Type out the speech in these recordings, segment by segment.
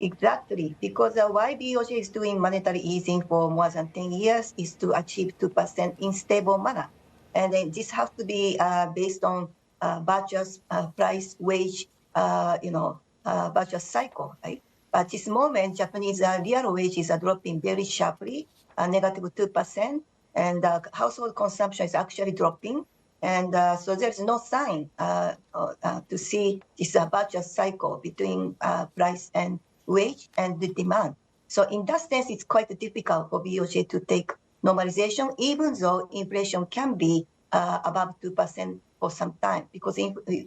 Exactly, because why BOJ is doing monetary easing for more than 10 years is to achieve 2% in stable manner. And then this has to be based on virtuous price wage, virtuous cycle, right? But this moment, Japanese real wages are dropping very sharply, negative 2%, and household consumption is actually dropping. And so there's no sign to see this virtuous cycle between price and wage and the demand. So in that sense, it's quite difficult for BOJ to take normalization, even though inflation can be above 2% for some time, because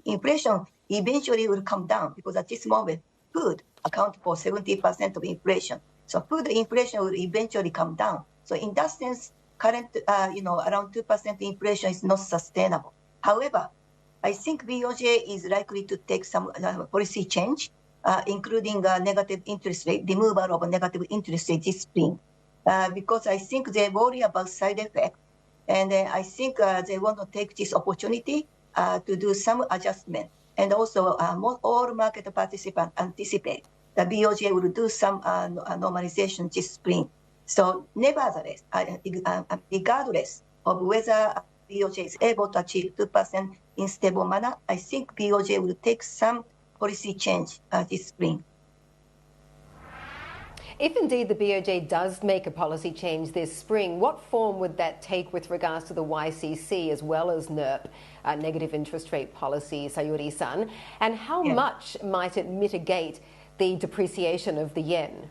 inflation eventually will come down, because at this moment, food accounts for 70% of inflation. So food inflation will eventually come down. So in that sense, current, around 2% inflation is not sustainable. However, I think BOJ is likely to take some policy change, including negative interest rate, removal of negative interest rate this spring, because I think they worry about side effects. And I think they want to take this opportunity to do some adjustment. And also, all market participants anticipate that BOJ will do some normalization this spring. So nevertheless, regardless of whether BOJ is able to achieve 2% in stable manner, I think BOJ will take some policy change this spring. If indeed the BOJ does make a policy change this spring, what form would that take with regards to the YCC as well as NIRP, negative interest rate policy, Sayuri-san? And how much might it mitigate the depreciation of the yen?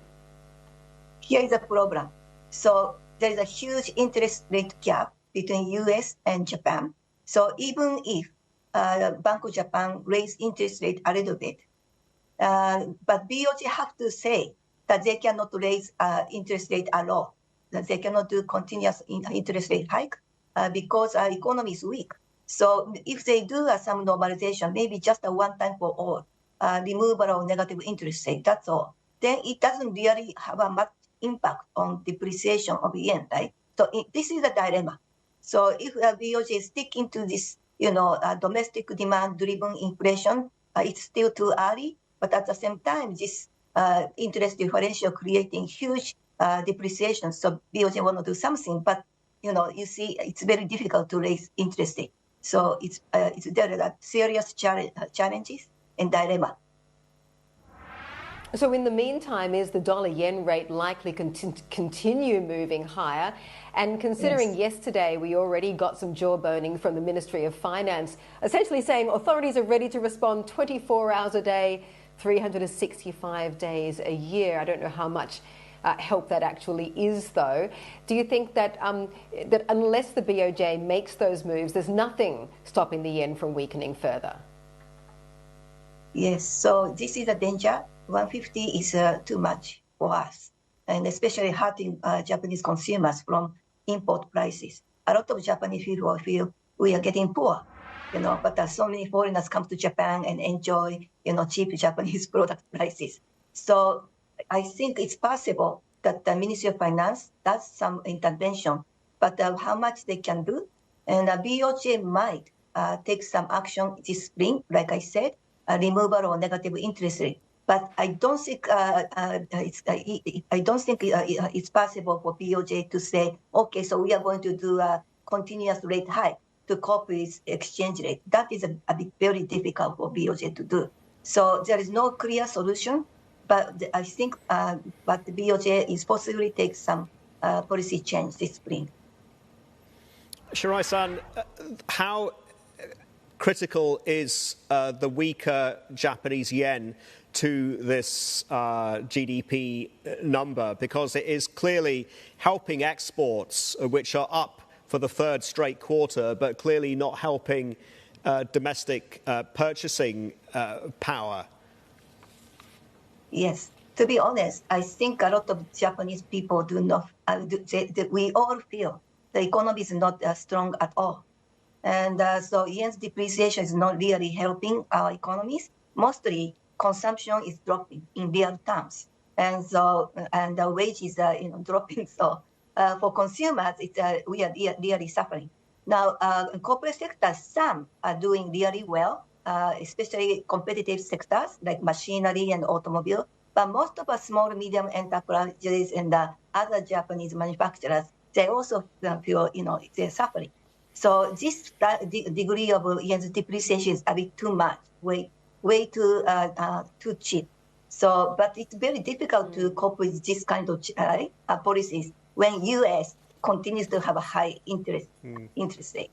Here is a problem. So there is a huge interest rate gap between US and Japan. So even if Bank of Japan raise interest rate a little bit, but BOJ have to say that they cannot raise interest rate at all, that they cannot do continuous interest rate hike because our economy is weak. So if they do some normalization, maybe just a one time for all, removal of negative interest rate, that's all, then it doesn't really have a much impact on depreciation of yen, right? So this is a dilemma. So if BOJ is sticking to this, domestic demand-driven inflation, it's still too early. But at the same time, this interest differential creating huge depreciation. So BOJ want to do something, but you see, it's very difficult to raise interest rate. So there are serious challenges and dilemma. So in the meantime, is the dollar-yen rate likely to continue moving higher? And considering yesterday we already got some jawboning from the Ministry of Finance, essentially saying authorities are ready to respond 24 hours a day, 365 days a year. I don't know how much help that actually is, though. Do you think that that unless the BOJ makes those moves, there's nothing stopping the yen from weakening further? Yes, so this is a danger. 150 is too much for us, and especially hurting Japanese consumers from import prices. A lot of Japanese people feel we are getting poor, but so many foreigners come to Japan and enjoy, cheap Japanese product prices. So I think it's possible that the Ministry of Finance does some intervention, but how much they can do, and BOJ might take some action this spring, like I said, removal of negative interest rate. But I don't think it's possible for BOJ to say, okay, so we are going to do a continuous rate hike to cope with exchange rate. That is very difficult for BOJ to do. So there is no clear solution. But I think but the BOJ is possibly take some policy change this spring. Shirai-san, how critical is the weaker Japanese yen to this GDP number? Because it is clearly helping exports, which are up for the third straight quarter, but clearly not helping domestic purchasing power. Yes. To be honest, I think a lot of Japanese people do not, we all feel the economy is not strong at all. And so yen's depreciation is not really helping our economies. Mostly consumption is dropping in real terms. And so, and the wages are dropping. So for consumers, we are really suffering. Now, corporate sector, some are doing really well, especially competitive sectors like machinery and automobile. But most of our small, medium enterprises and the other Japanese manufacturers, they also feel, they're suffering. So this degree of yen's depreciation is a bit too much, way too cheap. So, but it's very difficult to cope with this kind of policies when U.S. continues to have a high interest rate.